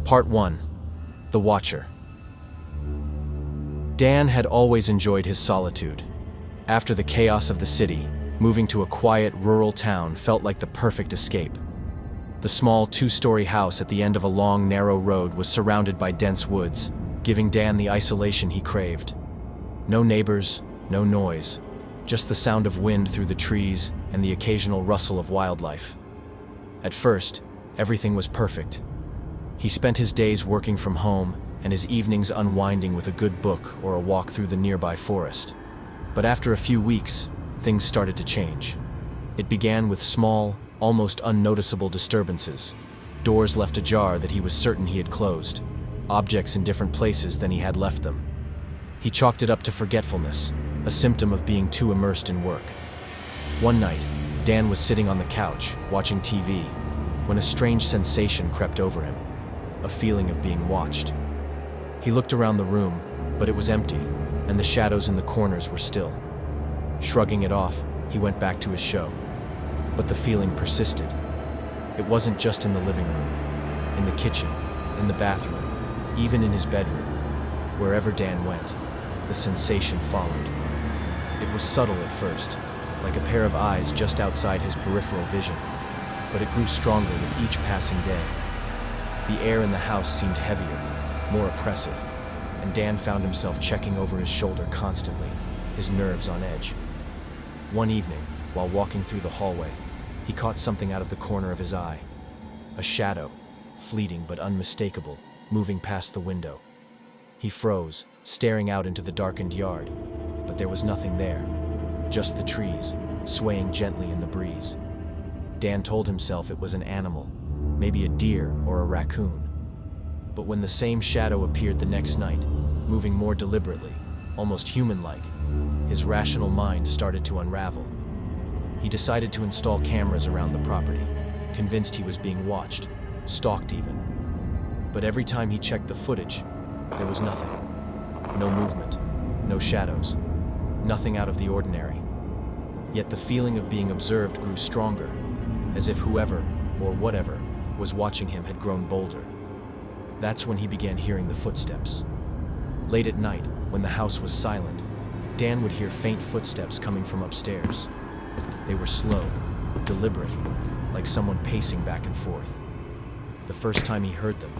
Part 1. The Watcher. Dan had always enjoyed his solitude. After the chaos of the city, moving to a quiet, rural town felt like the perfect escape. The small two-story house at the end of a long, narrow road was surrounded by dense woods, giving Dan the isolation he craved. No neighbors, no noise, just the sound of wind through the trees and the occasional rustle of wildlife. At first, everything was perfect. He spent his days working from home and his evenings unwinding with a good book or a walk through the nearby forest. But after a few weeks, things started to change. It began with small, almost unnoticeable disturbances. Doors left ajar that he was certain he had closed. Objects in different places than he had left them. He chalked it up to forgetfulness, a symptom of being too immersed in work. One night, Dan was sitting on the couch, watching TV, when a strange sensation crept over him, a feeling of being watched. He looked around the room, but it was empty, and the shadows in the corners were still. Shrugging it off, he went back to his show. But the feeling persisted. It wasn't just in the living room, in the kitchen, in the bathroom, even in his bedroom. Wherever Dan went, the sensation followed. It was subtle at first, like a pair of eyes just outside his peripheral vision, but it grew stronger with each passing day. The air in the house seemed heavier, more oppressive, and Dan found himself checking over his shoulder constantly, his nerves on edge. One evening, while walking through the hallway, he caught something out of the corner of his eye. A shadow, fleeting but unmistakable, moving past the window. He froze, staring out into the darkened yard, but there was nothing there, just the trees, swaying gently in the breeze. Dan told himself it was an animal, maybe a deer or a raccoon. But when the same shadow appeared the next night, moving more deliberately, almost human-like, his rational mind started to unravel. He decided to install cameras around the property, convinced he was being watched, stalked even. But every time he checked the footage, there was nothing. No movement, no shadows, nothing out of the ordinary. Yet the feeling of being observed grew stronger, as if whoever, or whatever, was watching him had grown bolder. That's when he began hearing the footsteps. Late at night, when the house was silent, Dan would hear faint footsteps coming from upstairs. They were slow, deliberate, like someone pacing back and forth. The first time he heard them,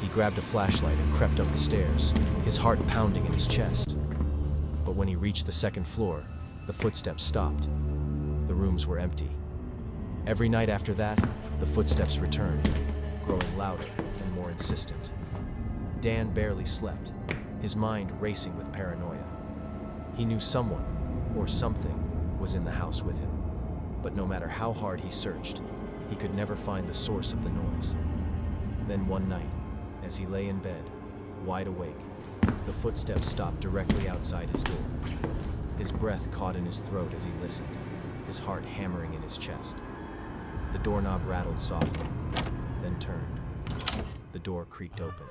he grabbed a flashlight and crept up the stairs, his heart pounding in his chest. But when he reached the second floor, the footsteps stopped. The rooms were empty. Every night after that, the footsteps returned, growing louder and more insistent. Dan barely slept, his mind racing with paranoia. He knew someone, or something, was in the house with him. But no matter how hard he searched, he could never find the source of the noise. Then one night, as he lay in bed, wide awake, the footsteps stopped directly outside his door. His breath caught in his throat as he listened, his heart hammering in his chest. The doorknob rattled softly, then turned. The door creaked open,